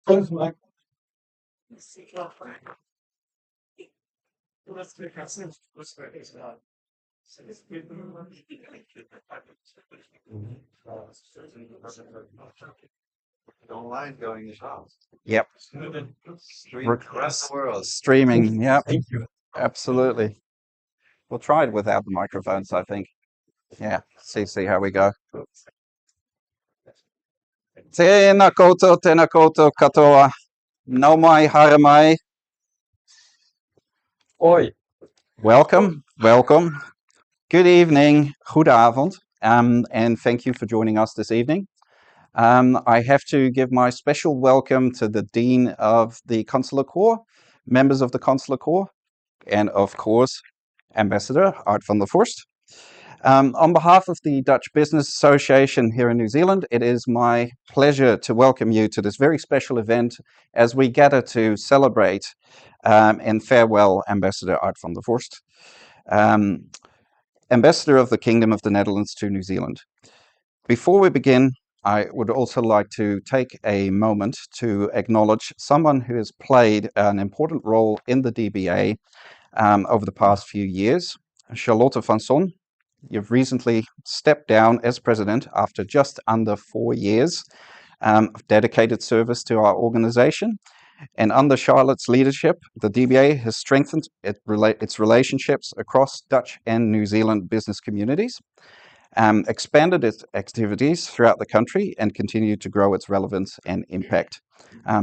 Online going as well. Yep. Stream across the world. Streaming. Yep. Absolutely. We'll try it without the microphones, I think. Yeah. See how we go. Tēnā koutou katoa. Nau mai, haere mai. Oi. Welcome. Good evening, goedenavond, and thank you for joining us this evening. I have to give my special welcome to the Dean of the Consular Corps, members of the Consular Corps, and of course, Ambassador Art van der Vorst. On behalf of the Dutch Business Association here in New Zealand, it is my pleasure to welcome you to this very special event as we gather to celebrate and farewell Ambassador Art van der Vorst, Ambassador of the Kingdom of the Netherlands to New Zealand. Before we begin, I would also like to take a moment to acknowledge someone who has played an important role in the DBA over the past few years, Charlotte van Son. You've recently stepped down as president after just under 4 years of dedicated service to our organization. And under Charlotte's leadership, the DBA has strengthened its relationships across Dutch and New Zealand business communities, expanded its activities throughout the country, and continued to grow its relevance and impact.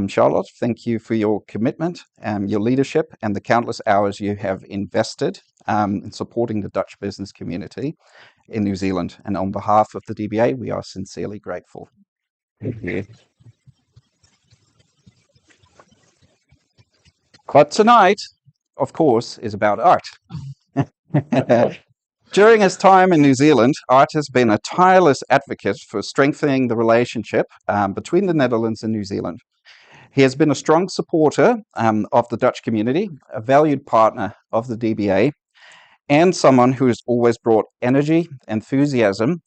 Charlotte, thank you for your commitment, your leadership, and the countless hours you have invested in supporting the Dutch business community in New Zealand. And on behalf of the DBA, we are sincerely grateful. Thank you. But tonight, of course, is about art. During his time in New Zealand, Art has been a tireless advocate for strengthening the relationship between the Netherlands and New Zealand. He has been a strong supporter of the Dutch community, a valued partner of the DBA, and someone who has always brought energy, enthusiasm,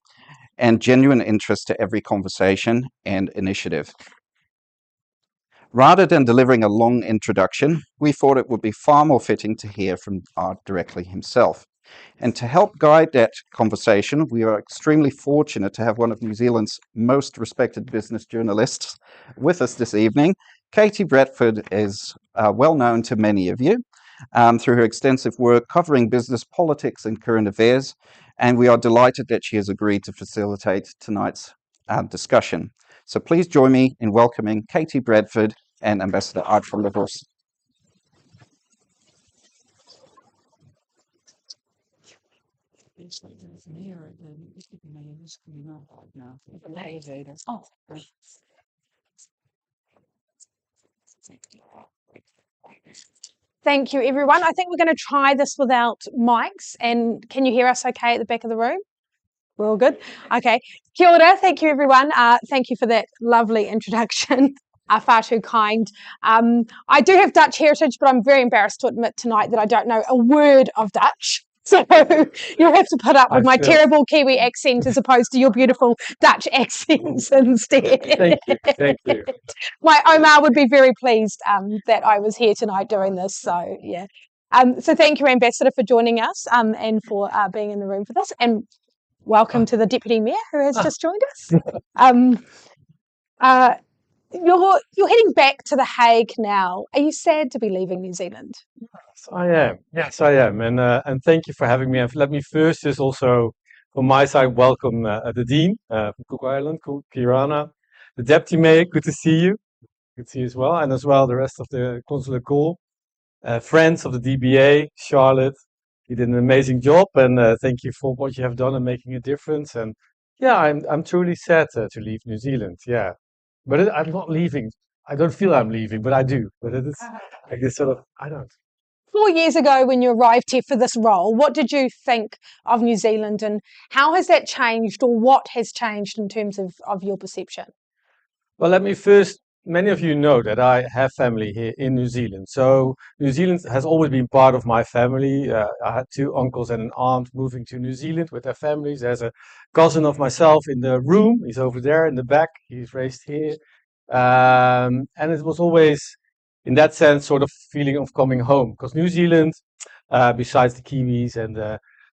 and genuine interest to every conversation and initiative. Rather than delivering a long introduction, we thought it would be far more fitting to hear from Art directly himself. And to help guide that conversation, we are extremely fortunate to have one of New Zealand's most respected business journalists with us this evening. Katie Bradford is well known to many of you through her extensive work covering business, politics, and current affairs, and we are delighted that she has agreed to facilitate tonight's discussion. So please join me in welcoming Katie Bradford and Ambassador Art van der Vorst. Thank you, everyone. I think we're going to try this without mics. And can you hear us okay at the back of the room? We're all good? Okay. Kia ora. Thank you, everyone. Thank you for that lovely introduction. Far too kind. I do have Dutch heritage, but I'm very embarrassed to admit tonight that I don't know a word of Dutch. So you'll have to put up with my terrible Kiwi accent as opposed to your beautiful Dutch accents instead. Thank you. My Omar would be very pleased that I was here tonight doing this. So yeah. So thank you, Ambassador, for joining us and for being in the room with us. And welcome to the Deputy Mayor who has just joined us. You're heading back to The Hague now. Are you sad to be leaving New Zealand? Yes, I am. And thank you for having me. And let me first just also, from my side, welcome the Dean from Cook Island, Kirana, the Deputy Mayor. Good to see you. Good to see you as well. And as well the rest of the Consular Corps, friends of the DBA, Charlotte. You did an amazing job, and thank you for what you have done and making a difference. And yeah, I'm truly sad to leave New Zealand. Yeah. But I'm not leaving. I don't feel I'm leaving, but I do. But it's like this sort of, I don't. 4 years ago when you arrived here for this role, what did you think of New Zealand and how has that changed or what has changed in terms of your perception? Well, let me first, many of you know that I have family here in New Zealand. So New Zealand has always been part of my family. I had 2 uncles and an aunt moving to New Zealand with their families. There's a cousin of myself in the room. He's over there in the back. He's raised here. And it was always, in that sense, sort of feeling of coming home. Because New Zealand, besides the kiwis and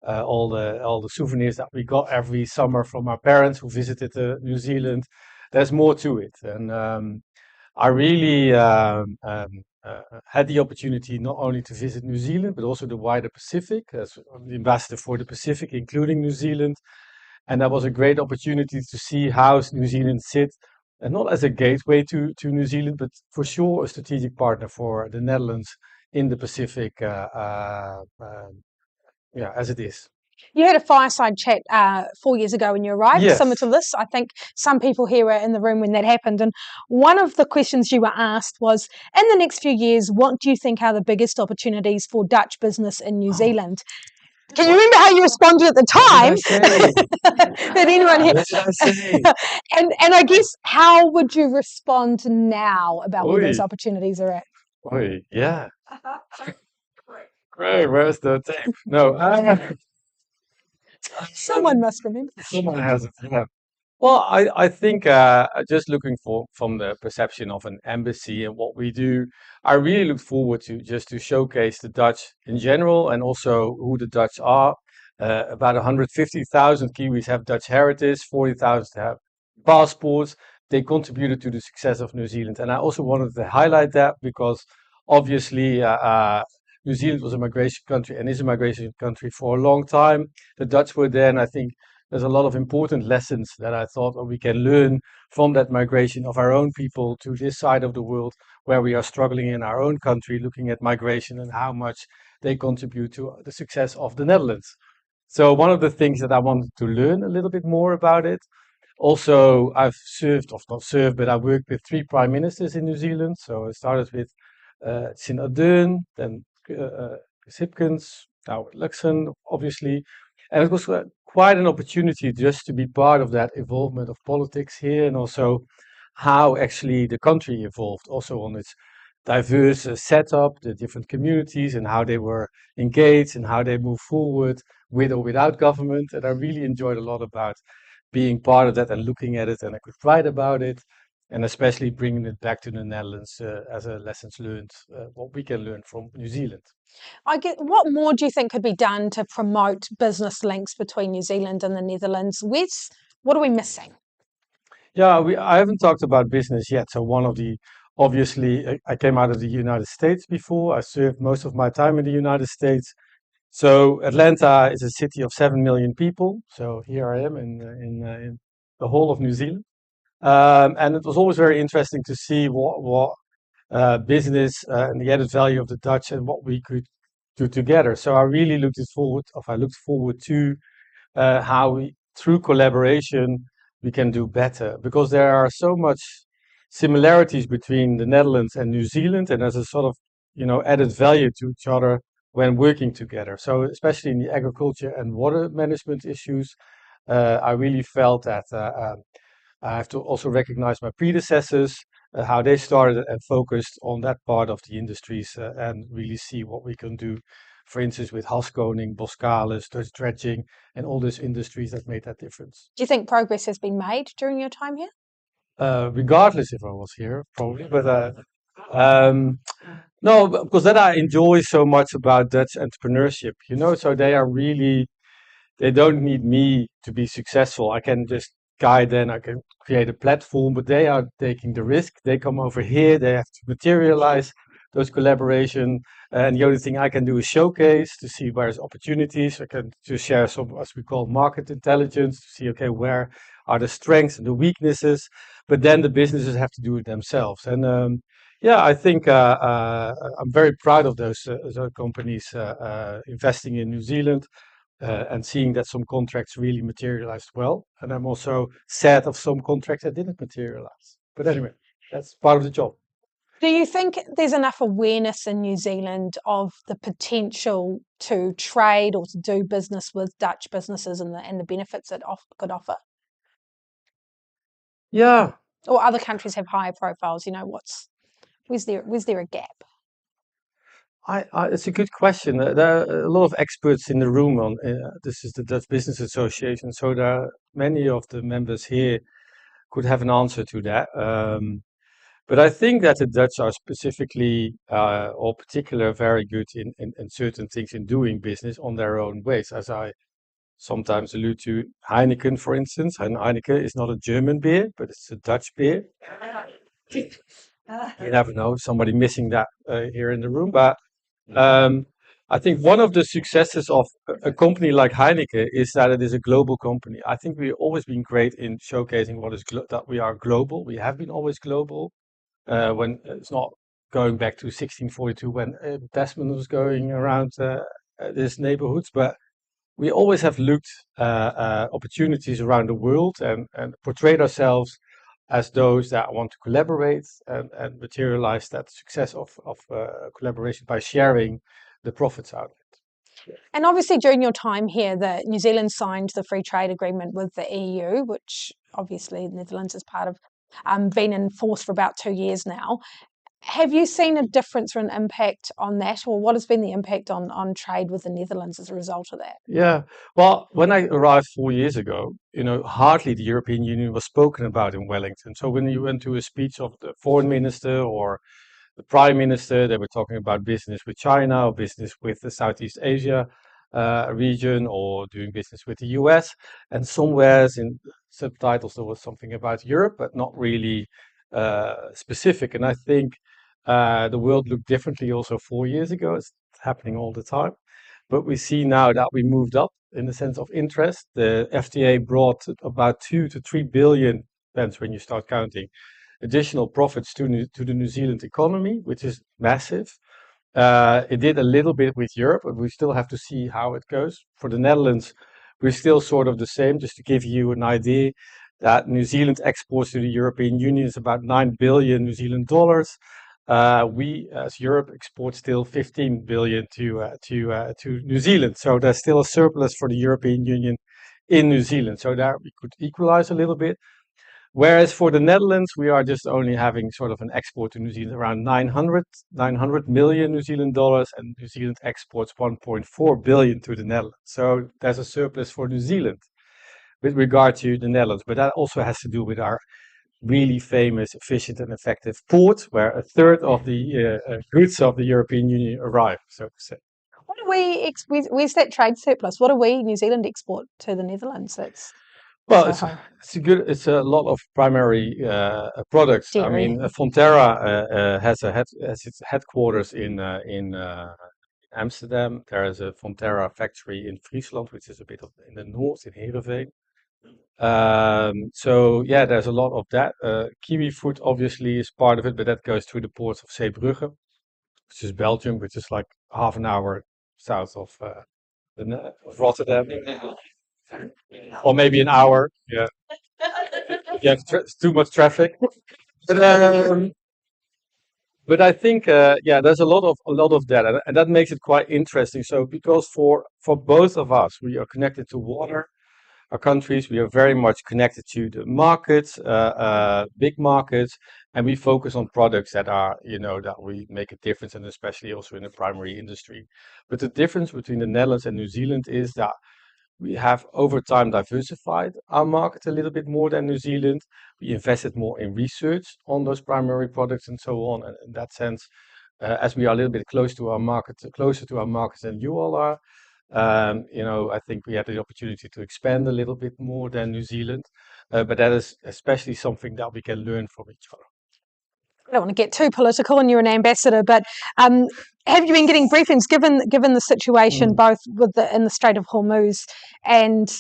all the souvenirs that we got every summer from our parents who visited New Zealand, there's more to it. And I really had the opportunity not only to visit New Zealand, but also the wider Pacific, as the ambassador for the Pacific, including New Zealand. And that was a great opportunity to see how New Zealand sits, and not as a gateway to New Zealand, but for sure a strategic partner for the Netherlands in the Pacific, yeah, as it is. You had a fireside chat 4 years ago when you arrived, Yes. similar to this. I think some people here were in the room when that happened. And one of the questions you were asked was, in the next few years, what do you think are the biggest opportunities for Dutch business in New Zealand? Can you remember how you responded at the time? Did anyone hear? What did I say? And I guess, how would you respond now about where those Oy. opportunities are at? Oy, yeah. Great, where's the tape? No, Someone must remember. someone has it. Yeah. Well, I think just looking from the perception of an embassy and what we do, I really look forward to just to showcase the Dutch in general and also who the Dutch are. About 150,000 Kiwis have Dutch heritage, 40,000 have passports. They contributed to the success of New Zealand. And I also wanted to highlight that because obviously New Zealand was a migration country and is a migration country for a long time. The Dutch were there, and I think there's a lot of important lessons that I thought we can learn from that migration of our own people to this side of the world where we are struggling in our own country, looking at migration and how much they contribute to the success of the Netherlands. So one of the things that I wanted to learn a little bit more about it. Also, I've served, or not served, but I worked with 3 prime ministers in New Zealand. So I started with Sin Ardern, then Hipkins, now Luxon, obviously. And it was quite an opportunity just to be part of that evolvement of politics here and also how actually the country evolved, also on its diverse setup, the different communities and how they were engaged and how they move forward with or without government. And I really enjoyed a lot about being part of that and looking at it, and I could write about it, and especially bringing it back to the Netherlands as a lessons learned, what we can learn from New Zealand. What more do you think could be done to promote business links between New Zealand and the Netherlands? What are we missing? Yeah, I haven't talked about business yet. So obviously, I came out of the United States before. I served most of my time in the United States. So Atlanta is a city of 7 million people. So here I am in the whole of New Zealand. And it was always very interesting to see what business and the added value of the Dutch and what we could do together. So I really looked forward to how we, through collaboration, we can do better, because there are so much similarities between the Netherlands and New Zealand, and there's a sort of added value to each other when working together. So especially in the agriculture and water management issues, I really felt that I have to also recognize my predecessors, how they started and focused on that part of the industries, and really see what we can do, for instance, with Haskoning, Boskalis, Dutch dredging, and all those industries that made that difference. Do you think progress has been made during your time here? Regardless if I was here, probably, but no, because that I enjoy so much about Dutch entrepreneurship, so they don't need me to be successful. I can just guide them, I can create a platform, but they are taking the risk. They come over here, they have to materialize those collaboration. And the only thing I can do is showcase to see where there's opportunities. I can just share some, as we call, market intelligence to see, okay, where are the strengths and the weaknesses, but then the businesses have to do it themselves. And yeah, I think I'm very proud of those companies investing in New Zealand. And seeing that some contracts really materialized well. And I'm also sad of some contracts that didn't materialize. But anyway, that's part of the job. Do you think there's enough awareness in New Zealand of the potential to trade or to do business with Dutch businesses and the benefits it could offer? Yeah. Or other countries have higher profiles, where's there a gap? It's a good question. There are a lot of experts in the room on this is the Dutch Business Association, so there are many of the members here could have an answer to that. But I think that the Dutch are specifically or particular very good in certain things in doing business on their own ways, as I sometimes allude to Heineken, for instance. And Heineken is not a German beer, but it's a Dutch beer. You never know, somebody missing that here in the room. But I think one of the successes of a company like Heineken is that it is a global company. I think we've always been great in showcasing that we are global. We have been always global. When it's not going back to 1642 when Tasman was going around these neighborhoods, but we always have looked opportunities around the world and portrayed ourselves as those that want to collaborate and materialize that success of collaboration by sharing the profits out of it. And obviously, during your time here, New Zealand signed the free trade agreement with the EU, which obviously the Netherlands is part of, been in force for about 2 years now. Have you seen a difference or an impact on that, or what has been the impact on trade with the Netherlands as a result of that? Yeah, well, when I arrived 4 years ago, hardly the European Union was spoken about in Wellington. So when you went to a speech of the foreign minister or the prime minister, they were talking about business with China or business with the Southeast Asia region or doing business with the US. And somewhere in subtitles there was something about Europe, but not really specific. And I think the world looked differently also 4 years ago. It's happening all the time. But we see now that we moved up in the sense of interest. The FTA brought about 2 to 3 billion, depends when you start counting, additional profits to the New Zealand economy, which is massive. It did a little bit with Europe, but we still have to see how it goes. For the Netherlands, we're still sort of the same. Just to give you an idea, that New Zealand exports to the European Union is about 9 billion New Zealand dollars. We, as Europe, export still 15 billion to New Zealand. So there's still a surplus for the European Union in New Zealand. So there we could equalize a little bit. Whereas for the Netherlands, we are just only having sort of an export to New Zealand around 900 million New Zealand dollars, and New Zealand exports 1.4 billion to the Netherlands. So there's a surplus for New Zealand with regard to the Netherlands. But that also has to do with our really famous, efficient and effective port, where a third of the goods of the European Union arrive, so to say. What do where's that trade surplus? What do we, New Zealand, export to the Netherlands? Well, it's a lot of primary products. Dairy. I mean, Fonterra has its headquarters in Amsterdam. There is a Fonterra factory in Friesland, which is a bit in the north, in Heerenveen. So yeah, there's a lot of that. Kiwi fruit obviously is part of it, but that goes through the ports of Zeebrugge, which is Belgium, which is like half an hour south of Rotterdam. Or maybe an hour. Yeah. You have too much traffic. But I think there's a lot of that, and that makes it quite interesting. So because for both of us, we are connected to water. Our countries, we are very much connected to the markets, big markets, and we focus on products that are, that we make a difference, and especially also in the primary industry. But the difference between the Netherlands and New Zealand is that we have over time diversified our market a little bit more than New Zealand. We invested more in research on those primary products and so on. And in that sense, as we are a little bit closer to our markets than you all are, I think we had the opportunity to expand a little bit more than New Zealand. But that is especially something that we can learn from each other. I don't want to get too political, and you're an ambassador, but have you been getting briefings given the situation both in the Strait of Hormuz and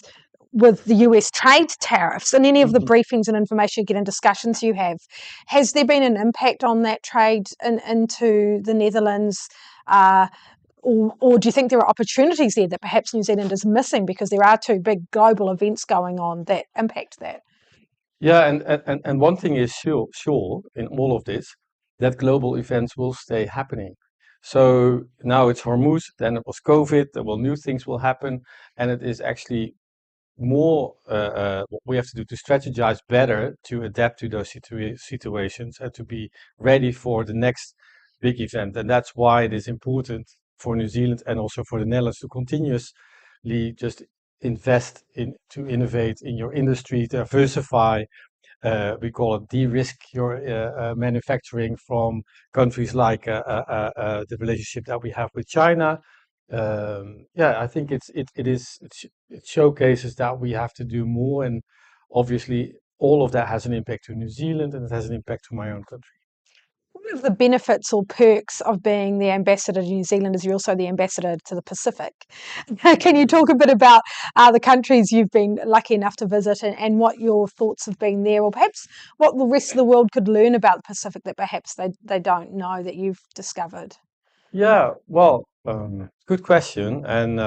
with the US trade tariffs, and any of the briefings and information you get in discussions you have? Has there been an impact on that trade into the Netherlands? Or do you think there are opportunities there that perhaps New Zealand is missing because there are two big global events going on that impact that? Yeah, and one thing is sure in all of this, that global events will stay happening. So now it's Hormuz, then it was COVID, new things will happen, and it is actually more what we have to do to strategize better to adapt to those situations and to be ready for the next big event. And that's why it is important for New Zealand and also for the Netherlands to continuously just invest to innovate in your industry, diversify, we call it de-risk your manufacturing from countries like the relationship that we have with China. Yeah, I think it showcases that we have to do more, and obviously all of that has an impact to New Zealand, and it has an impact to my own country. One of the benefits or perks of being the ambassador to New Zealand is you're also the ambassador to the Pacific. Can you talk a bit about the countries you've been lucky enough to visit and what your thoughts have been there, or perhaps what the rest of the world could learn about the Pacific that perhaps they don't know that you've discovered? Yeah, well, good question, and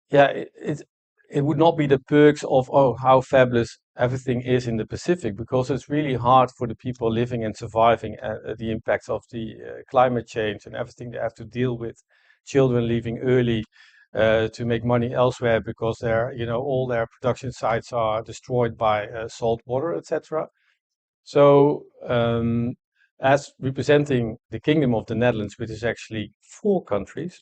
yeah, it would not be the perks of, oh, how fabulous everything is in the Pacific, because it's really hard for the people living and surviving the impacts of the climate change and everything they have to deal with. Children leaving early to make money elsewhere because all their production sites are destroyed by salt water, etc. So, as representing the Kingdom of the Netherlands, which is actually 4 countries,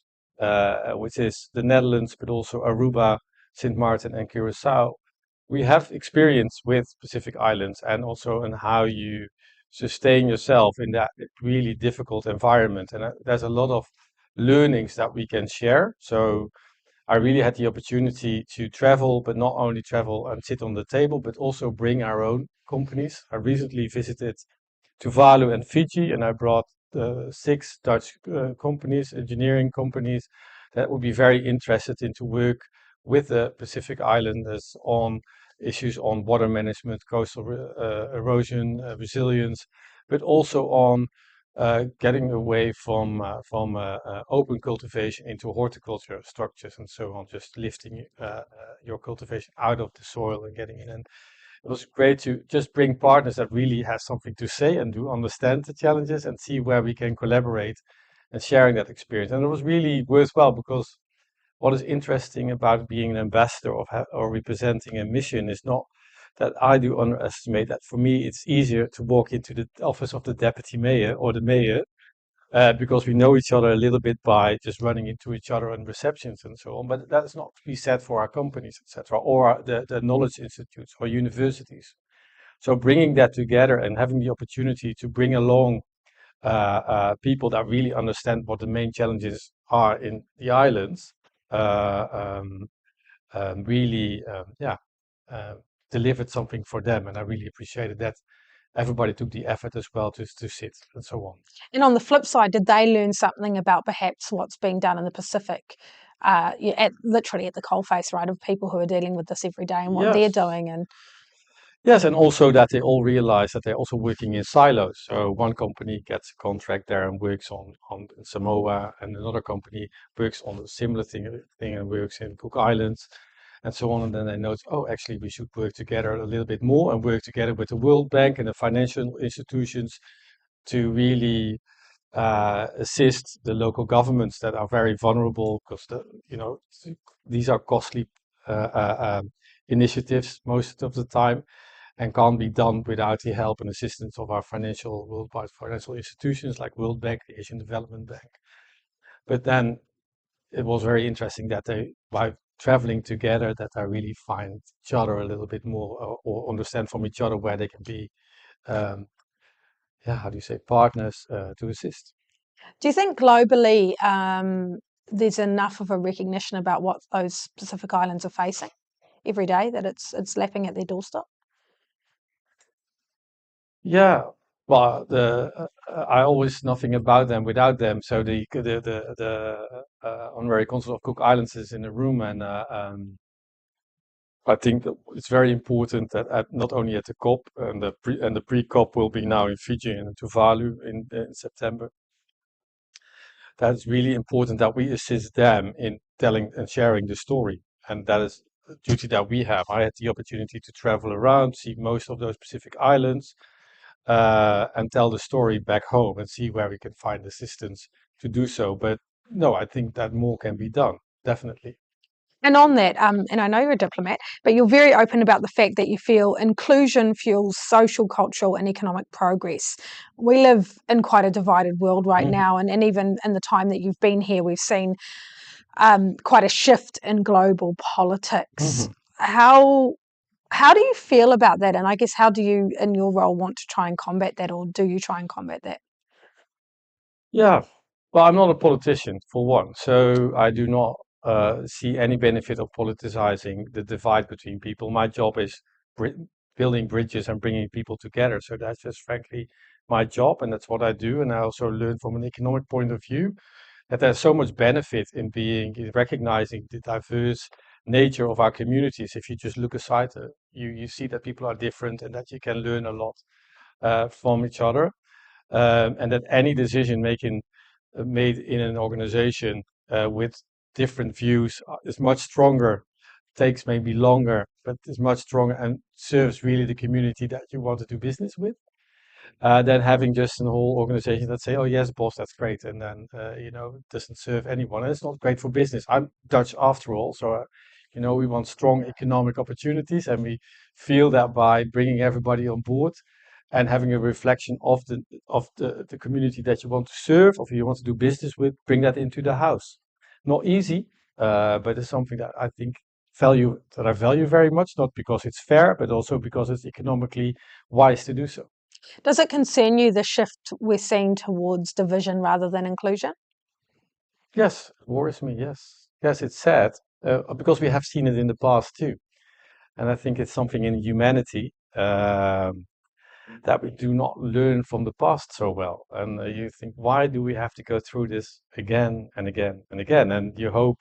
which is the Netherlands, but also Aruba, Sint Maarten, and Curacao, we have experience with Pacific Islands and also in how you sustain yourself in that really difficult environment. And there's a lot of learnings that we can share. So I really had the opportunity to travel, but not only travel and sit on the table, but also bring our own companies. I recently visited Tuvalu and Fiji, and I brought 6 Dutch companies, engineering companies, that would be very interested in to work with the Pacific Islanders on issues on water management, coastal erosion, resilience, but also on getting away from open cultivation into horticulture structures and so on, just lifting your cultivation out of the soil and getting it in. It was great to just bring partners that really have something to say and do understand the challenges and see where we can collaborate and sharing that experience. And it was really worthwhile, because what is interesting about being an ambassador or representing a mission is not that I do underestimate that. For me, it's easier to walk into the office of the deputy mayor or the mayor because we know each other a little bit by just running into each other in receptions and so on. But that is not to be said for our companies, etc., or the knowledge institutes or universities. So bringing that together and having the opportunity to bring along people that really understand what the main challenges are in the islands really, delivered something for them, and I really appreciated that. Everybody took the effort as well to sit and so on. And on the flip side, did they learn something about perhaps what's being done in the Pacific, literally at the coalface, right, of people who are dealing with this every day and what they're Yes. doing? And Yes, and also that they all realize that they're also working in silos. So one company gets a contract there and works on Samoa, and another company works on a similar thing and works in Cook Islands, and so on. And then they notice, oh, actually, we should work together a little bit more and work together with the World Bank and the financial institutions to really assist the local governments that are very vulnerable, because these are costly initiatives most of the time, and can't be done without the help and assistance of our worldwide financial institutions like World Bank, the Asian Development Bank. But then it was very interesting that by traveling together, that I really find each other a little bit more, or understand from each other where they can be, how do you say, partners to assist. do you think globally there's enough of a recognition about what those Pacific Islands are facing every day, that it's lapping at their doorstep? Yeah, well, I always nothing about them without them. So the honorary consul of Cook Islands is in the room, and I think that it's very important that not only at the COP and the pre-COP will be now in Fiji and Tuvalu in September. That's really important that we assist them in telling and sharing the story, and that is a duty that we have. I had the opportunity to travel around, see most of those Pacific Islands. And tell the story back home and see where we can find assistance to do so. But no, I think that more can be done, definitely. And on that, and I know you're a diplomat, but you're very open about the fact that you feel inclusion fuels social, cultural, and economic progress. We live in quite a divided world right now, and even in the time that you've been here, we've seen quite a shift in global politics. How How do you feel about that? And I guess how do you, in your role, want to try and combat that, or do you try and combat that? Yeah, well, I'm not a politician for one, so I do not see any benefit of politicizing the divide between people. My job is building bridges and bringing people together. So that's just frankly my job, and that's what I do. And I also learn from an economic point of view that there's so much benefit in recognizing the diverse nature of our communities. If you just look aside, you see that people are different and that you can learn a lot from each other. And that any decision making made in an organization with different views is much stronger, takes maybe longer, but is much stronger and serves really the community that you want to do business with, than having just a whole organization that say, "Oh yes, boss, that's great," and then it doesn't serve anyone. And it's not great for business. I'm Dutch after all, so we want strong economic opportunities, and we feel that by bringing everybody on board and having a reflection of the community that you want to serve, or you want to do business with, bring that into the house. Not easy, but it's something that I think I value very much, not because it's fair, but also because it's economically wise to do so. Does it concern you, the shift we're seeing towards division rather than inclusion? Yes, it worries me. Yes, yes, it's sad because we have seen it in the past too, and I think it's something in humanity that we do not learn from the past so well. And you think, why do we have to go through this again and again and again? And you hope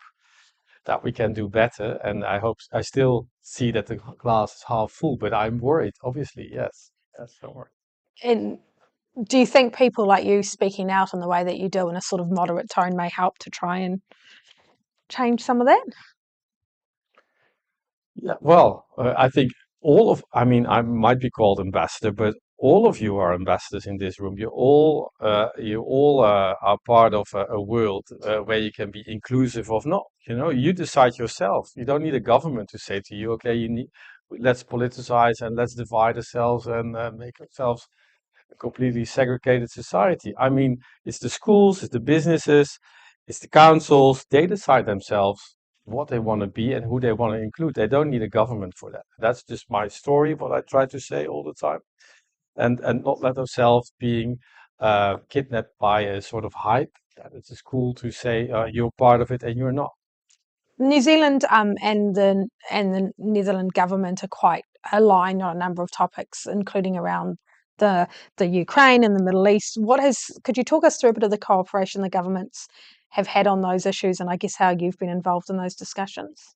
that we can do better. And I still see that the glass is half full, but I'm worried. Obviously, yes, I'm worried. And do you think people like you speaking out in the way that you do in a sort of moderate tone may help to try and change some of that? Yeah, well, I think I mean, I might be called ambassador, but all of you are ambassadors in this room. You all are part of a world where you can be inclusive or not. You decide yourself. You don't need a government to say to you, okay, let's politicize and let's divide ourselves and make ourselves a completely segregated society. I mean, it's the schools, it's the businesses, it's the councils. They decide themselves what they want to be and who they want to include. They don't need a government for that. That's just my story, what I try to say all the time, and not let ourselves being kidnapped by a sort of hype that it is cool to say you're part of it and you're not. New Zealand and the Netherlands government are quite aligned on a number of topics, including around the Ukraine and the Middle East. Could you talk us through a bit of the cooperation the governments have had on those issues, and I guess how you've been involved in those discussions?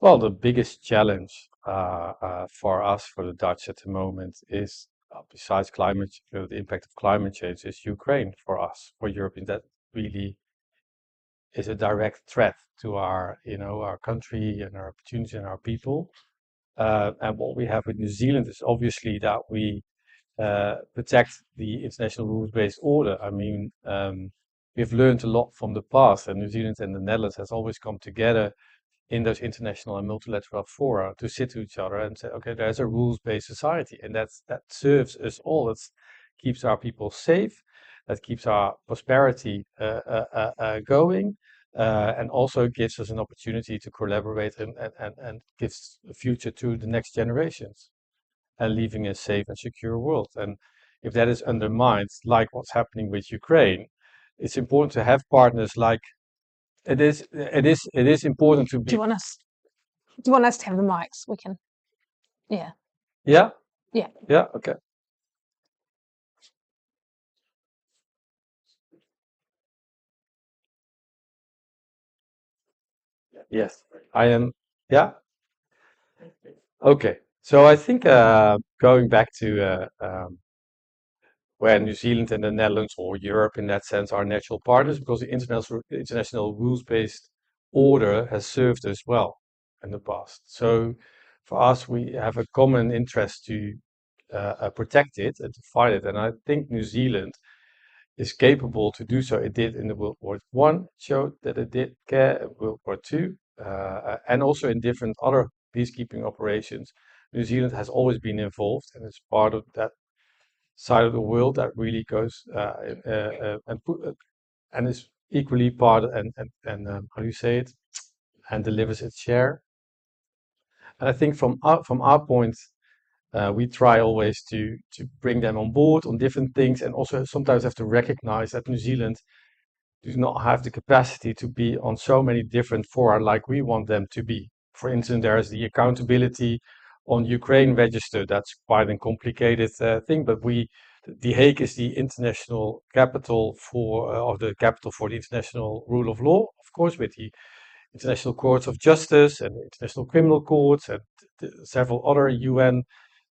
Well, the biggest challenge for us, for the Dutch at the moment, is besides the impact of climate change, is Ukraine for us, for Europe. And that really is a direct threat to our country and our opportunities and our people. And what we have with New Zealand is obviously that we protect the international rules-based order. I mean, we've learned a lot from the past, and New Zealand and the Netherlands has always come together in those international and multilateral fora to sit to each other and say, okay, there's a rules-based society, and that serves us all. It keeps our people safe, that keeps our prosperity going, and also gives us an opportunity to collaborate and gives a future to the next generations, and leaving a safe and secure world. And if that is undermined, like what's happening with Ukraine, it's important to have partners like it is important to Do be. you want us? Do you want us to have the mics? We can. Yeah. Yeah. Yeah. Yeah. Okay. Yes, I am. Yeah. Okay. So I think going back to where New Zealand and the Netherlands or Europe in that sense are natural partners, because the international rules-based order has served us well in the past. So for us, we have a common interest to protect it and to fight it. And I think New Zealand is capable to do so. It did in the World War One, showed that it did care in World War Two, and also in different other peacekeeping operations. New Zealand has always been involved and is part of that side of the world that really goes and is equally part and how do you say it, and delivers its share. And I think from our point, we try always to bring them on board on different things, and also sometimes have to recognize that New Zealand does not have the capacity to be on so many different fora like we want them to be. For instance, there is the accountability on Ukraine register. That's quite a complicated thing, but The Hague is the international capital or the capital for the international rule of law, of course, with the international courts of justice and international criminal courts and several other UN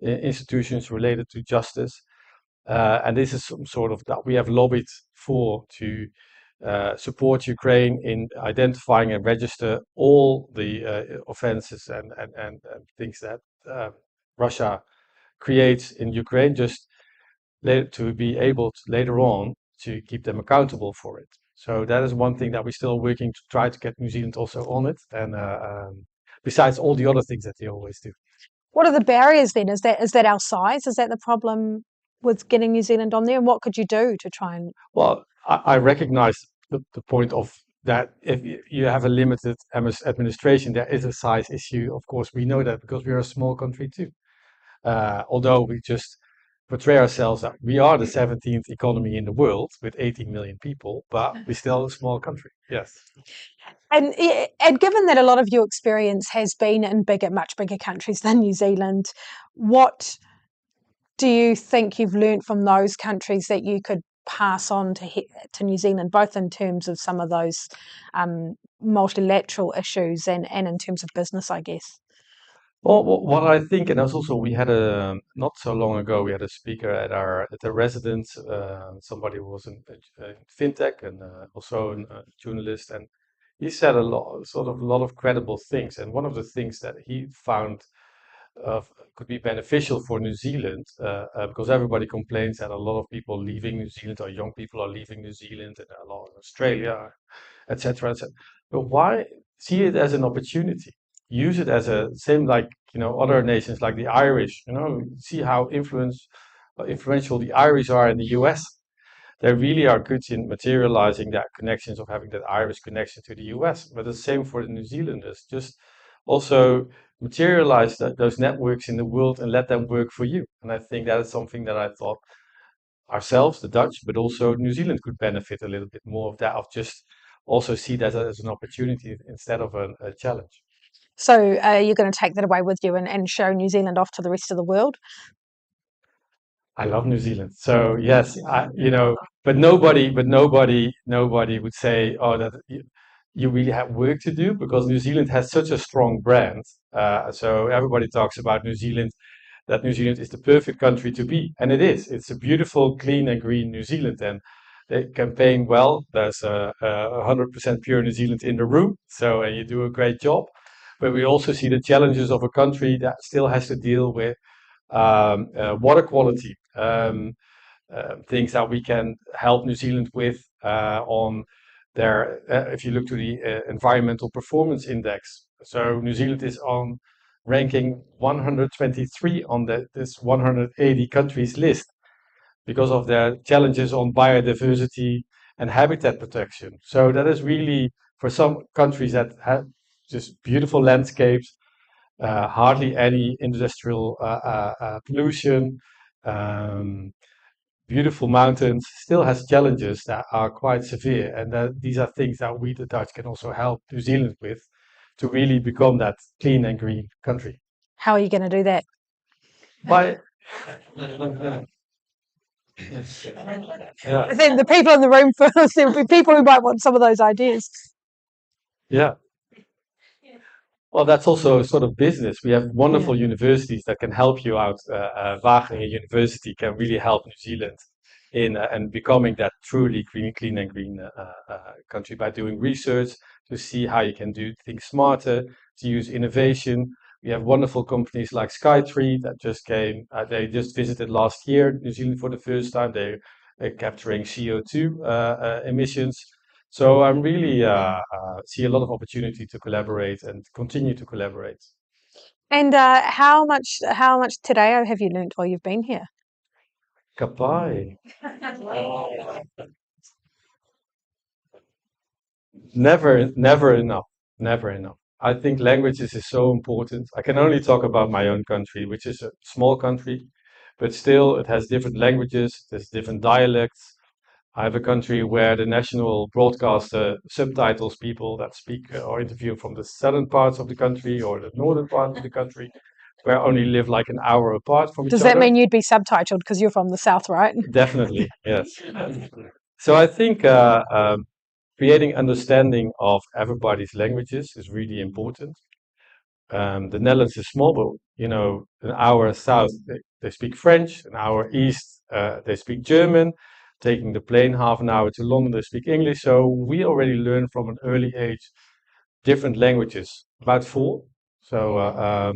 institutions related to justice. And this is some sort of that we have lobbied for to support Ukraine in identifying and register all the offenses and things that Russia creates in Ukraine, just to be able to later on to keep them accountable for it. So that is one thing that we're still working to try to get New Zealand also on it, and besides all the other things that they always do. What are the barriers then? Is that our size? Is that the problem with getting New Zealand on there? And what could you do to try and? Well, I recognize the point of that if you have a limited administration, there is a size issue. Of course, we know that because we are a small country too. Although we just portray ourselves that we are the 17th economy in the world with 18 million people, but we're still a small country. Yes. And given that a lot of your experience has been in much bigger countries than New Zealand, what do you think you've learned from those countries that you could pass on to New Zealand, both in terms of some of those multilateral issues and in terms of business, I guess? Well, what I think, and that's also we had not so long ago, we had a speaker at the residence, somebody who was in fintech and also a journalist, and he said a lot of credible things. And one of the things that he found could be beneficial for New Zealand, because everybody complains that a lot of people leaving New Zealand, or young people are leaving New Zealand, and a lot of Australia, etc., etc. But why see it as an opportunity? Use it as a same like other nations like the Irish. See how influential the Irish are in the U.S. They really are good in materializing that connections of having that Irish connection to the US. But the same for the New Zealanders. Just also materialize those networks in the world and let them work for you. And I think that is something that I thought ourselves, the Dutch, but also New Zealand could benefit a little bit more of that, of just also see that as an opportunity instead of a challenge. So you're going to take that away with you and show New Zealand off to the rest of the world? I love New Zealand. So yes, but nobody would say, oh, that you really have work to do, because New Zealand has such a strong brand. So everybody talks about New Zealand, that New Zealand is the perfect country to be, and it is. It's a beautiful, clean, and green New Zealand, and they campaign well. There's 100% pure New Zealand in the room, so you do a great job. But we also see the challenges of a country that still has to deal with water quality, things that we can help New Zealand with on their, if you look to the environmental performance index. So New Zealand is on ranking 123 on this 180 countries list because of their challenges on biodiversity and habitat protection. So that is really, for some countries that have just beautiful landscapes, hardly any industrial pollution, beautiful mountains, still has challenges that are quite severe. And these are things that we, the Dutch, can also help New Zealand with to really become that clean and green country. How are you going to do that? By I think the people in the room first, there will be people who might want some of those ideas. Yeah. Well, that's also a sort of business. We have wonderful universities that can help you out. Wageningen University can really help New Zealand in and becoming that truly clean and green country by doing research to see how you can do things smarter, to use innovation. We have wonderful companies like Skytree that just came. They just visited last year New Zealand for the first time. They're capturing CO2 emissions. So I'm really see a lot of opportunity to collaborate and continue to collaborate. And how much Te Reo have you learnt while you've been here? Kapai. Never enough. Never enough. I think languages is so important. I can only talk about my own country, which is a small country, but still it has different languages, there's different dialects. I have a country where the national broadcaster subtitles people that speak or interview from the southern parts of the country or the northern part of the country, where only live like an hour apart from each Does other. that mean you'd be subtitled because you're from the south, right? Definitely, yes. So I think creating understanding of everybody's languages is really important. The Netherlands is small, but an hour south they speak French, an hour east they speak German. Taking the plane half an hour to London, they speak English. So we already learn from an early age different languages, about four, so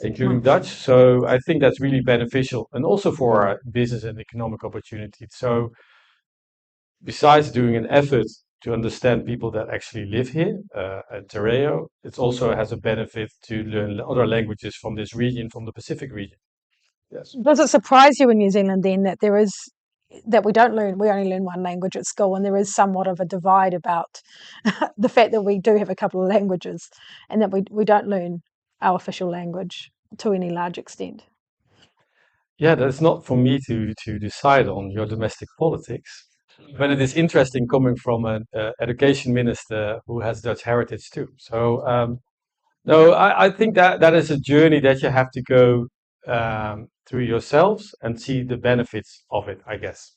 including Dutch. So I think that's really beneficial, and also for business and economic opportunities. So besides doing an effort to understand people that actually live here at Terreo, it also has a benefit to learn other languages from this region, from the Pacific region. Yes. Does it surprise you in New Zealand then that we only learn one language at school, and there is somewhat of a divide about the fact that we do have a couple of languages and that we don't learn our official language to any large extent? Yeah, that's not for me to decide on your domestic politics. But it is interesting coming from an education minister who has Dutch heritage too. So no, I think that is a journey that you have to go through yourselves and see the benefits of it, I guess.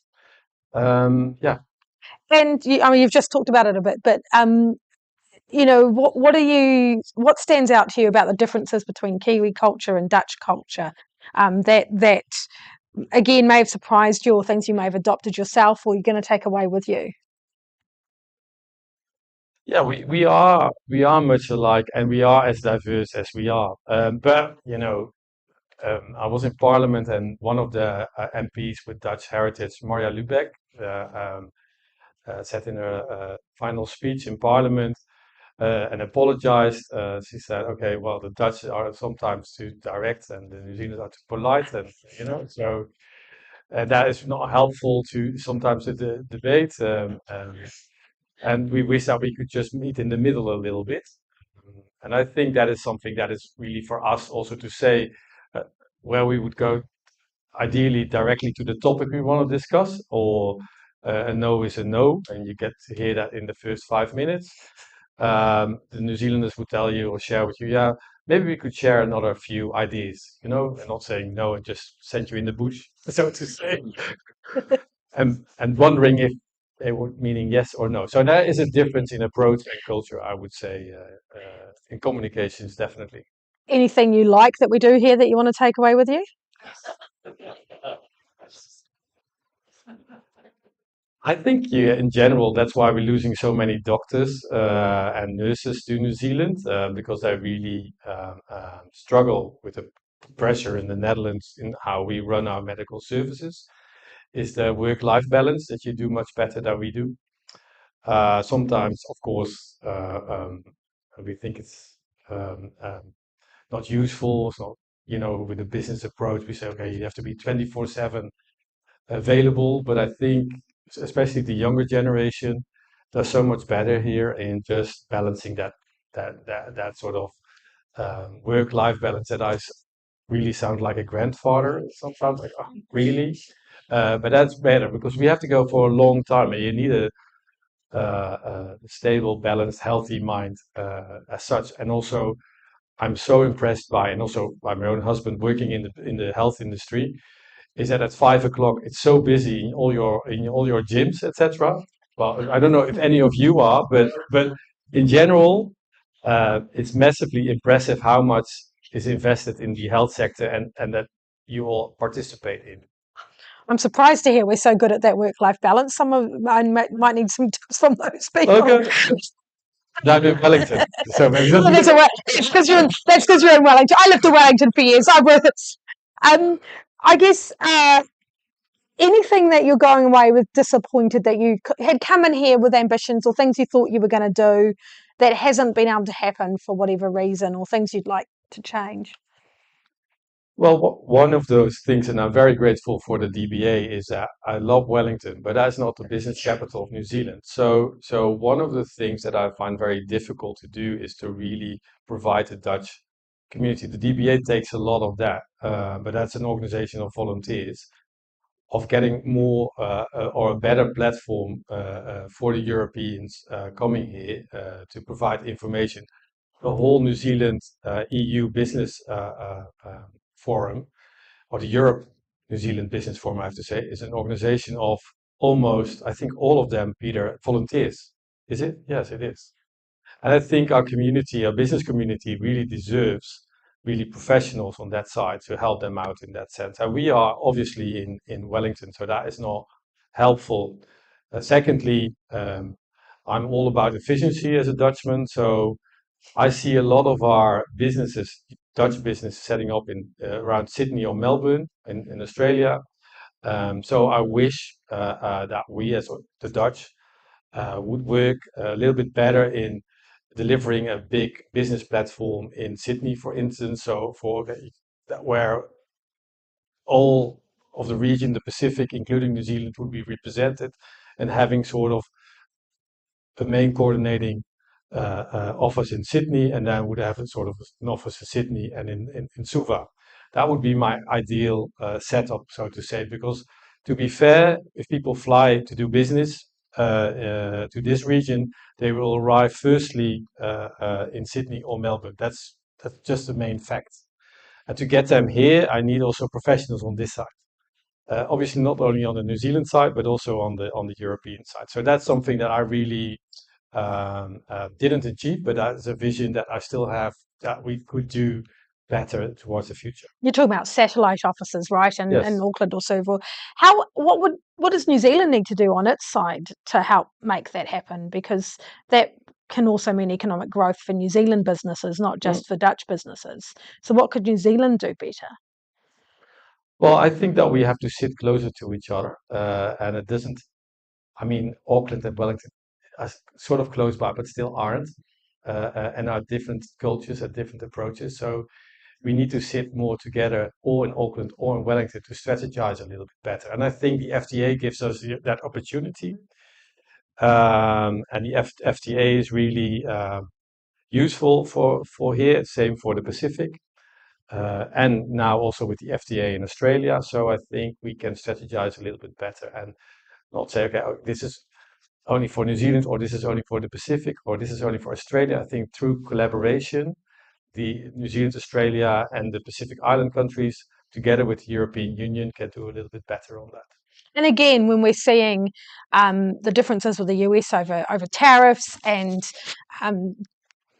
Yeah. And you've just talked about it a bit, but what stands out to you about the differences between Kiwi culture and Dutch culture? That again may have surprised you, or things you may have adopted yourself, or you're going to take away with you. Yeah, we are much alike, and we are as diverse as we are. But I was in Parliament, and one of the MPs with Dutch heritage, Marja Lubeck, said in her final speech in Parliament and apologized. She said, "Okay, well, the Dutch are sometimes too direct, and the New Zealanders are too polite, and so that is not helpful to sometimes the debate." And we wish that we could just meet in the middle a little bit. And I think that is something that is really for us also to say where we would go ideally directly to the topic we want to discuss, or a no is a no, and you get to hear that in the first 5 minutes. The New Zealanders would tell you or share with you, yeah, maybe we could share another few ideas, and not saying no and just send you in the bush, so to say, and wondering if they were meaning yes or no. So there is a difference in approach and culture, I would say, in communications, definitely. Anything you like that we do here that you want to take away with you? I think, yeah, in general, that's why we're losing so many doctors and nurses to New Zealand, because they really struggle with the pressure in the Netherlands in how we run our medical services. Is the work-life balance that you do much better than we do. Sometimes, of course, we think it's not useful. It's not, with a business approach, we say, okay, you have to be 24/7 available. But I think, especially the younger generation, does so much better here in just balancing that sort of work-life balance. That really sound like a grandfather sometimes. Like, oh, really? But that's better because we have to go for a long time, and you need a stable, balanced, healthy mind as such. And also, I'm so impressed by, and also by my own husband working in the health industry, is that at 5 o'clock it's so busy in all your gyms, etc. Well, I don't know if any of you are, but in general, it's massively impressive how much is invested in the health sector and that you all participate in. I'm surprised to hear we're so good at that work-life balance. Some of I might need some tips from those people. Okay. I'm in Wellington, so maybe Oh, that's because you're in Wellington. I lived in Wellington for years. I guess anything that you're going away with disappointed that you had come in here with ambitions or things you thought you were going to do that hasn't been able to happen for whatever reason, or things you'd like to change? Well, one of those things, and I'm very grateful for the DBA, is that I love Wellington, but that's not the business capital of New Zealand. So one of the things that I find very difficult to do is to really provide the Dutch community. The DBA takes a lot of that, but that's an organization of volunteers, of getting more or a better platform for the Europeans coming here to provide information. The whole New Zealand EU Business Forum, or the Europe New Zealand Business Forum, I have to say, is an organization of almost, I think all of them, Peter, volunteers. Is it? Yes, it is. And I think our community, our business community, really deserves really professionals on that side to help them out in that sense. And we are obviously in Wellington, so that is not helpful. Secondly, I'm all about efficiency as a Dutchman, so I see a lot of our businesses, Dutch businesses, setting up in around Sydney or Melbourne in Australia. So I wish that we, as the Dutch, would work a little bit better in delivering a big business platform in Sydney, for instance. So for that where all of the region, the Pacific, including New Zealand, would be represented, and having sort of the main coordinating office in Sydney, and then would have a sort of an office in Sydney and in Suva. That would be my ideal setup, so to say, because to be fair, if people fly to do business to this region, they will arrive firstly in Sydney or Melbourne. That's just the main fact. And to get them here, I need also professionals on this side. Obviously, not only on the New Zealand side, but also on the European side. So that's something that I really didn't achieve, but that's a vision that I still have that we could do better towards the future. You're talking about satellite offices, right? In Yes. Auckland or so forth. What does New Zealand need to do on its side to help make that happen? Because that can also mean economic growth for New Zealand businesses, not just for Dutch businesses. So what could New Zealand do better? Well, I think that we have to sit closer to each other, and it doesn't. I mean, Auckland and Wellington are sort of close by, but still aren't, and are different cultures and different approaches. So we need to sit more together, or in Auckland or in Wellington, to strategize a little bit better. And I think the FTA gives us that opportunity. And the FTA is really useful for here. Same for the Pacific. And now also with the FTA in Australia. So I think we can strategize a little bit better and not say, okay, this is only for New Zealand, or this is only for the Pacific, or this is only for Australia. I think through collaboration, the New Zealand, Australia, and the Pacific Island countries, together with the European Union, can do a little bit better on that. And again, when we're seeing the differences with the US over tariffs and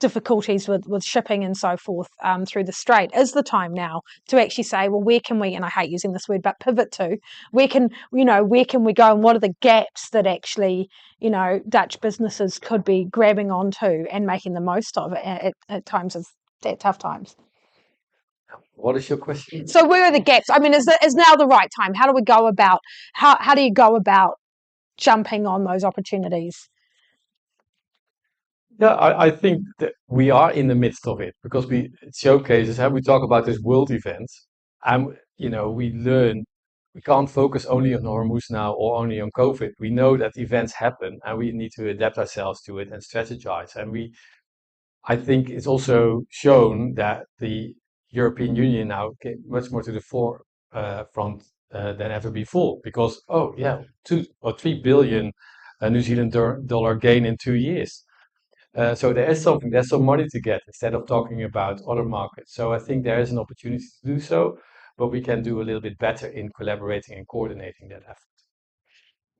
difficulties with shipping and so forth through the strait, is the time now to actually say, well, where can we, and I hate using this word, but pivot to, where can we go, and what are the gaps that actually, Dutch businesses could be grabbing onto and making the most of it at times of tough times. What is your question? So where are the gaps? I mean, is now the right time? How do we go about, how do you go about jumping on those opportunities? Yeah, I think that we are in the midst of it, because it showcases how we talk about this world event, and we learn we can't focus only on Hormuz now or only on COVID. We know that events happen, and we need to adapt ourselves to it and strategize. And I think it's also shown that the European Union now came much more to the forefront than ever before, because 2 or 3 billion New Zealand dollar gain in 2 years. So there's some money to get instead of talking about other markets. So I think there is an opportunity to do so, but we can do a little bit better in collaborating and coordinating that effort.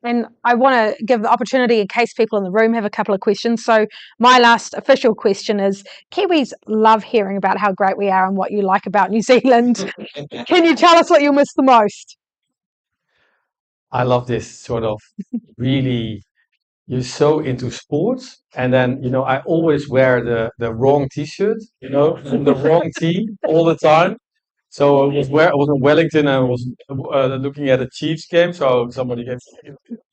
And I want to give the opportunity in case people in the room have a couple of questions. So my last official question is, Kiwis love hearing about how great we are and what you like about New Zealand. Can you tell us what you miss the most? I love this sort of really, you're so into sports, and then I always wear the wrong T-shirt, from the wrong team all the time. So I was in Wellington, and I was looking at a Chiefs game. So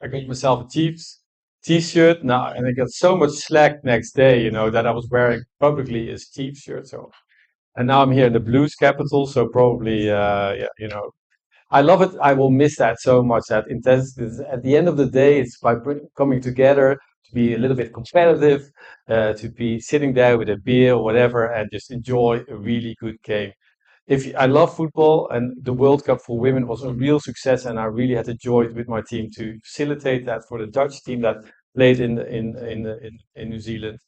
I got myself a Chiefs T-shirt now, and I got so much slack next day, that I was wearing publicly a Chiefs shirt. So And now I'm here in the blues capital, so probably, yeah, you know, I love it. I will miss that so much. That intensity. At the end of the day, it's by coming together to be a little bit competitive, to be sitting there with a beer or whatever, and just enjoy a really good game. I love football, and the World Cup for women was a real success, and I really had the joy with my team to facilitate that for the Dutch team that played in New Zealand.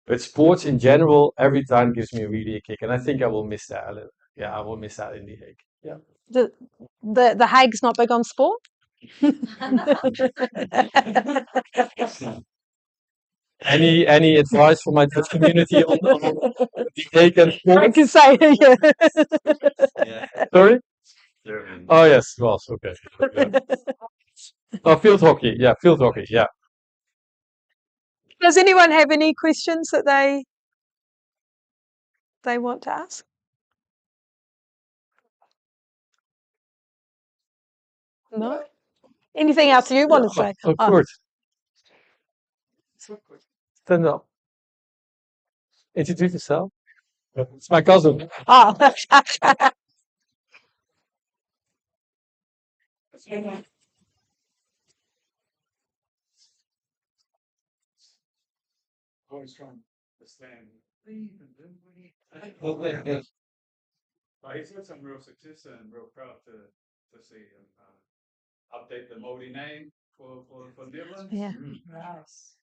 But sports in general, every time gives me really a kick, and I think I will miss that a little. Yeah, I will miss that in The Hague. Yeah. The Hague's not big on sport. Any advice for my Dutch community on The Hague and I sports? can say, yeah. Yeah, Sorry? German. Oh yes, was okay. Yeah. Oh, field hockey. Yeah, field hockey. Yeah. Does anyone have any questions that they want to ask? No? Anything else you want to say? Of Oh, course. Stand up. Introduce yourself. It's my cousin. oh. Always trying to stand, leave, and then we. But he's had some real success and real proud to see him update the Māori name for Netherlands. Yeah. Nice.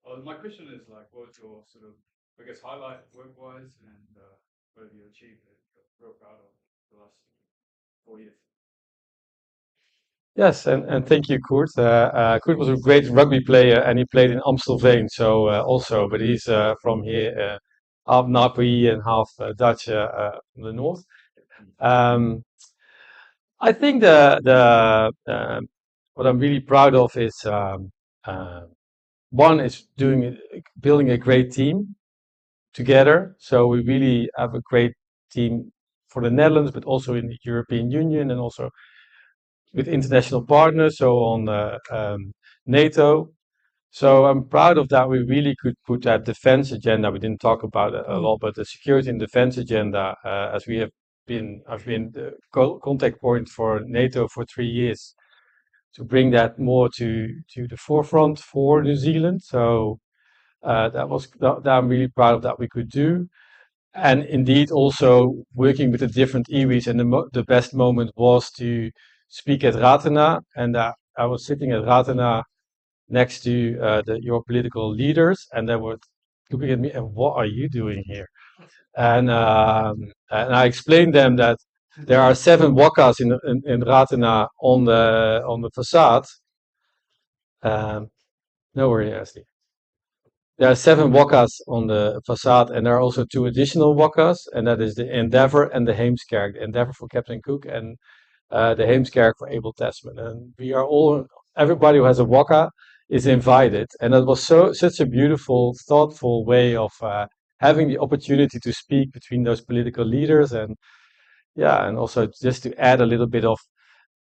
Well, my question is like, what's your sort of biggest highlight work-wise, and what have you achieved that you're real proud of the last 4 years? Yes, and thank you, Kurt. Kurt was a great rugby player, and he played in Amstelveen, so also, but he's from here, half Napi and half Dutch from the north. I think what I'm really proud of is one is building a great team together. So we really have a great team for the Netherlands, but also in the European Union and also with international partners, so on NATO. So I'm proud of that. We really could put that defense agenda. We didn't talk about it a lot, but the security and defense agenda, as we have I've been the contact point for NATO for 3 years to bring that more to the forefront for New Zealand. So that I'm really proud of that we could do. And indeed, also working with the different iwis, and the best moment was to speak at Ratena, and I was sitting at Ratena next to your political leaders, and they were looking at me, and what are you doing here? And I explained them that there are 7 wakas in Ratena on the facade. No worries, Ashley. There are 7 wakas on the facade, and there are also 2 additional wakas, and that is the Endeavour and the Heemskerk. The Endeavour for Captain Cook and the Heemskerk for Abel Tasman. And we are all, everybody who has a waka is invited. And it was such a beautiful, thoughtful way of having the opportunity to speak between those political leaders, and yeah, and also just to add a little bit of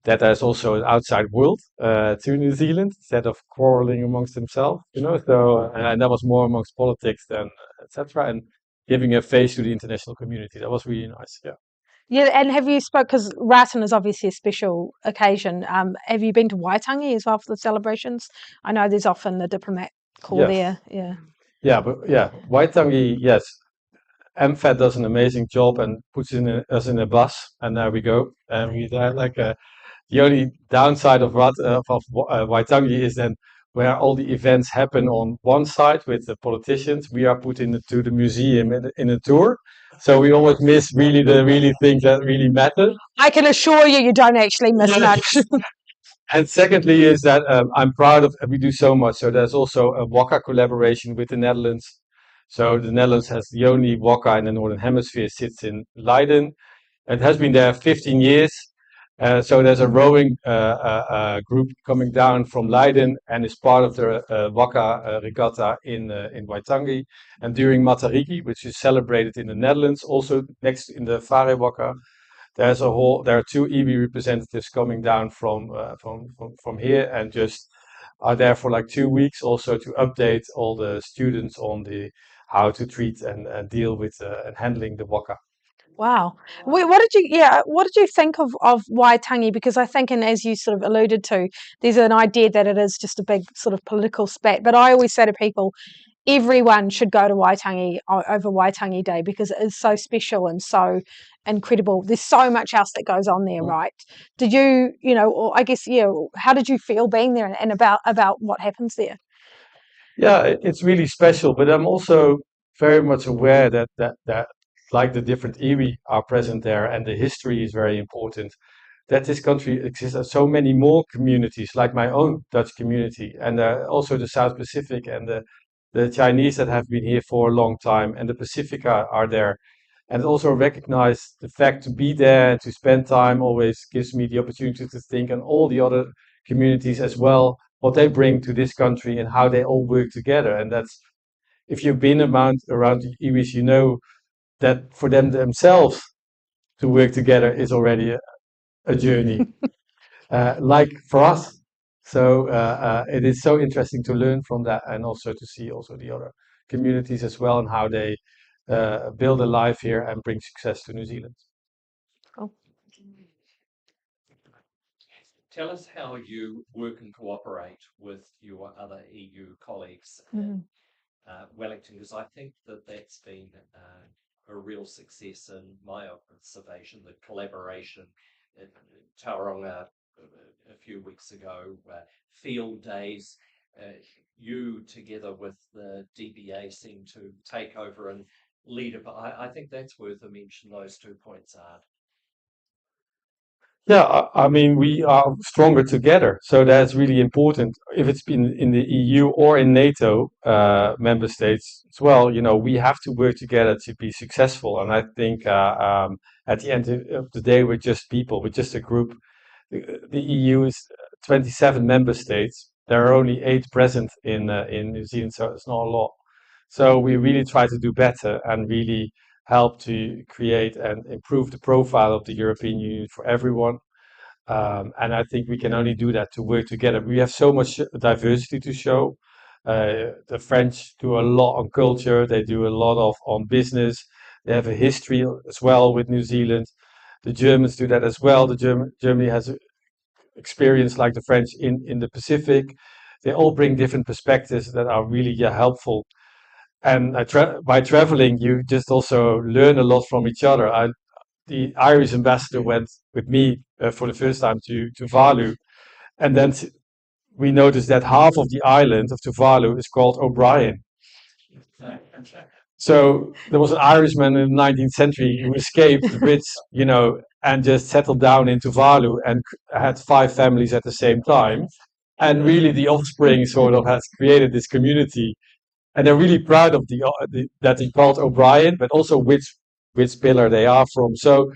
that there's also an outside world to New Zealand instead of quarreling amongst themselves, you know. So and that was more amongst politics than etc. And giving a face to the international community. That was really nice. Yeah. Yeah, and have you spoke, because Ratana is obviously a special occasion. Have you been to Waitangi as well for the celebrations? I know there's often the diplomat call there. Yeah. Yeah, but yeah, Waitangi, yes. MFAT does an amazing job and puts us in a bus, and there we go. And we there like the only downside of Waitangi is then where all the events happen on one side with the politicians, we are put into the museum in a tour. So we always miss the things that really matter. I can assure you, you don't actually miss much. And secondly is that I'm proud of, we do so much. So there's also a WACA collaboration with the Netherlands. So the Netherlands has the only WACA in the Northern Hemisphere, sits in Leiden. It has been there 15 years. So there's a rowing group coming down from Leiden and is part of the WACA regatta in Waitangi. And during Matariki, which is celebrated in the Netherlands, also next in the Whare WACA, there are 2 iwi representatives coming down from here and just are there for like 2 weeks also to update all the students on how to treat and deal with and handling the waka. Wow. What did you think of Waitangi? Because I think, and as you sort of alluded to, there's an idea that it is just a big sort of political spat. But I always say to people, everyone should go to Waitangi over Waitangi Day because it is so special and so incredible. There's so much else that goes on there, right? Did you, or I guess, how did you feel being there and about what happens there? Yeah, it's really special, but I'm also very much aware that like the different iwi are present there and the history is very important, that this country exists as so many more communities, like my own Dutch community, and also the South Pacific and the Chinese that have been here for a long time, and the Pacific are there. And also recognize the fact to be there, to spend time, always gives me the opportunity to think on all the other communities as well, what they bring to this country and how they all work together. And that's, if you've been around the Iwis, you know that for them themselves to work together is already a journey, like for us. So it is so interesting to learn from that and also to see also the other communities as well and how they build a life here and bring success to New Zealand. Cool. Tell us how you work and cooperate with your other EU colleagues in Wellington, because I think that that's been a real success in my observation, the collaboration in Tauranga a few weeks ago, field days, you together with the DBA seem to take over and lead it, but I think that's worth a mention, those 2 points are. Yeah, I mean, we are stronger together, so that's really important. If it's been in the EU or in NATO member states as well, we have to work together to be successful. And I think at the end of the day, we're just people, we're just a group. The EU is 27 member states. There are only 8 present in New Zealand, so it's not a lot. So we really try to do better and really help to create and improve the profile of the European Union for everyone. And I think we can only do that to work together. We have so much diversity to show. The French do a lot on culture. They do a lot on business. They have a history as well with New Zealand. The Germans do that as well. Germany has experience like the French in the Pacific. They all bring different perspectives that are really helpful. And by traveling, you just also learn a lot from each other. The Irish ambassador went with me for the first time to Tuvalu, and then we noticed that half of the island of Tuvalu is called O'Brien. So there was an Irishman in the 19th century who escaped the Brits, and just settled down in Tuvalu and had 5 families at the same time. And really, the offspring sort of has created this community, and they're really proud of that they called O'Brien, but also which pillar they are from. So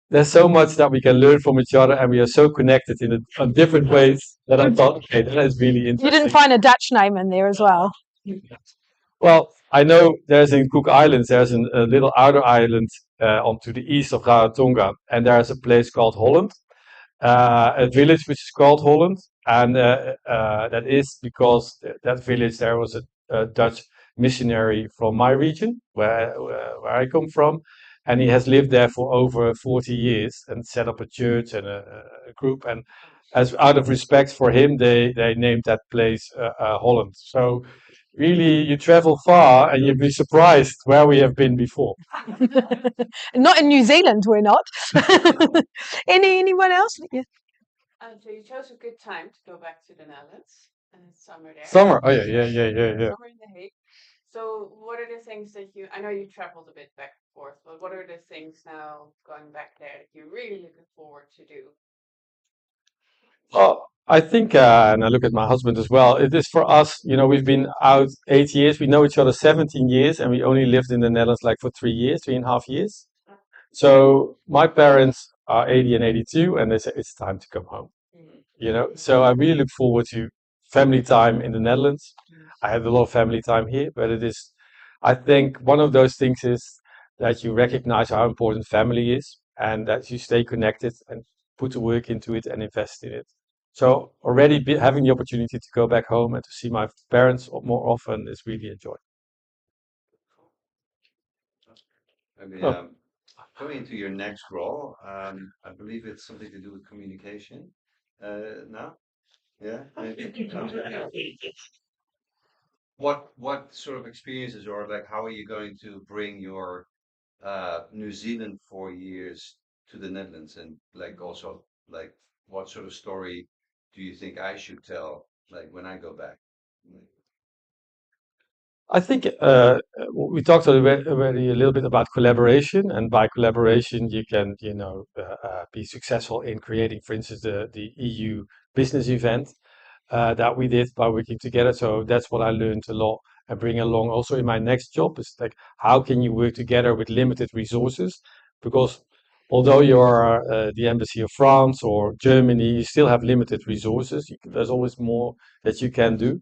there's so much that we can learn from each other, and we are so connected in different ways that I thought, okay, that is really interesting. You didn't find a Dutch name in there as well? Well, I know there's in Cook Islands, there's a little outer island on to the east of Rarotonga, and there's a place called Holland, a village which is called Holland, and that is because that village there was a Dutch missionary from my region, where I come from, and he has lived there for over 40 years and set up a church and a group. And as out of respect for him, they named that place Holland. So really, you travel far and you'll be surprised where we have been before. Not in New Zealand, we're not. Anyone else? Yeah. So you chose a good time to go back to the Netherlands, and it's summer there. Summer, oh yeah. Summer in The Hague. So what are the things that I know you traveled a bit back and forth, but what are the things now going back there that you're really looking forward to do? Well, I think, and I look at my husband as well, it is for us, we've been out 8 years, we know each other 17 years, and we only lived in the Netherlands like for 3.5 years. So my parents are 80 and 82, and they say it's time to come home. So I really look forward to family time in the Netherlands. I had a lot of family time here, but I think one of those things is that you recognize how important family is, and that you stay connected and put the work into it and invest in it. So already having the opportunity to go back home and to see my parents more often is really a joy. Maybe Oh. going into your next role, I believe it's something to do with communication. No? Yeah, maybe. What sort of experiences or like how are you going to bring your New Zealand 4 years to the Netherlands and like also like what sort of story do you think I should tell like when I go back? I think we talked already a little bit about collaboration, and by collaboration, you can, be successful in creating, for instance, the EU business event that we did by working together. So that's what I learned a lot and bring along also in my next job is like how can you work together with limited resources? Because although you are the embassy of France or Germany, you still have limited resources. There's always more that you can do.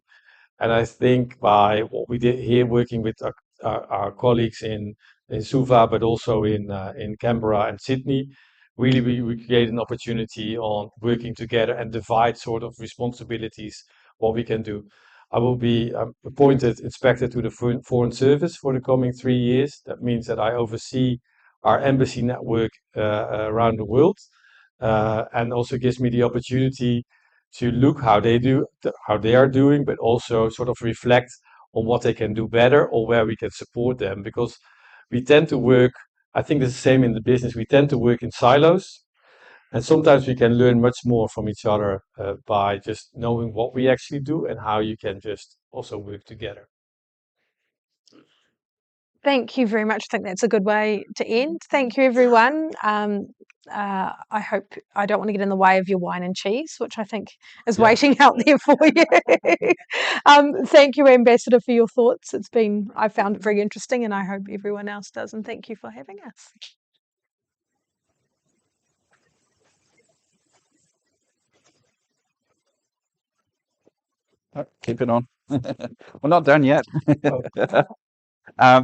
And I think by what we did here, working with our colleagues in Suva, but also in Canberra and Sydney, really we create an opportunity on working together and divide sort of responsibilities, what we can do. I will be appointed inspector to the Foreign Service for the coming 3 years. That means that I oversee our embassy network around the world, and also gives me the opportunity to look how they are doing, but also sort of reflect on what they can do better or where we can support them. Because we tend to work, I think it's the same in the business, we tend to work in silos. And sometimes we can learn much more from each other by just knowing what we actually do and how you can just also work together. Thank you very much. I think that's a good way to end. Thank you, everyone. I hope I don't want to get in the way of your wine and cheese, which I think is waiting out there for you. Thank you, Ambassador, for your thoughts. I found it very interesting, and I hope everyone else does. And thank you for having us. Keep it on. We're not done yet. Oh.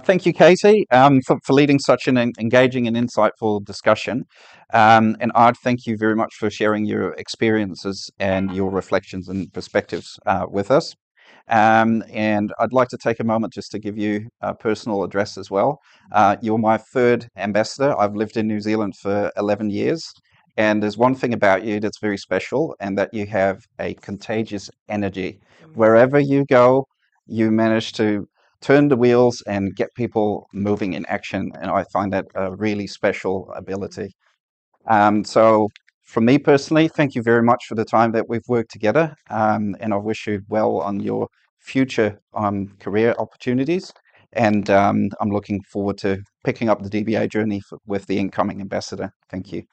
Thank you, Katie, for leading such an engaging and insightful discussion. And Art, thank you very much for sharing your experiences and your reflections and perspectives with us. And I'd like to take a moment just to give you a personal address as well. You're my third ambassador. I've lived in New Zealand for 11 years. And there's one thing about you that's very special, and that you have a contagious energy. Wherever you go, you manage to turn the wheels and get people moving in action. And I find that a really special ability. So from me personally, thank you very much for the time that we've worked together. And I wish you well on your future career opportunities. And I'm looking forward to picking up the DBA journey with the incoming ambassador. Thank you.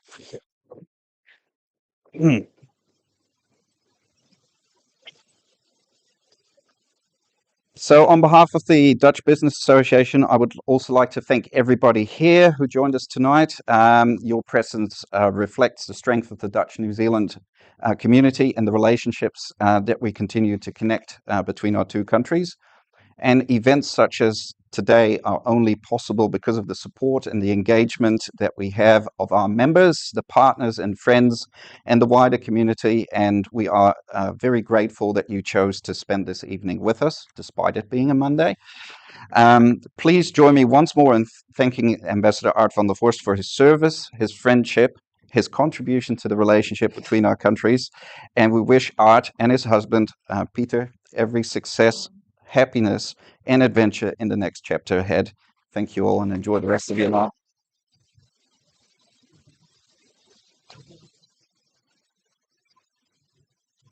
So on behalf of the Dutch Business Association, I would also like to thank everybody here who joined us tonight. Your presence reflects the strength of the Dutch New Zealand community and the relationships that we continue to connect between our two countries. And events such as today are only possible because of the support and the engagement that we have of our members, the partners and friends, and the wider community. And we are very grateful that you chose to spend this evening with us, despite it being a Monday. Please join me once more in thanking Ambassador Art van der Vorst for his service, his friendship, his contribution to the relationship between our countries. And we wish Art and his husband, Peter, every success, happiness, and adventure in the next chapter ahead. Thank you all and enjoy the rest of your night.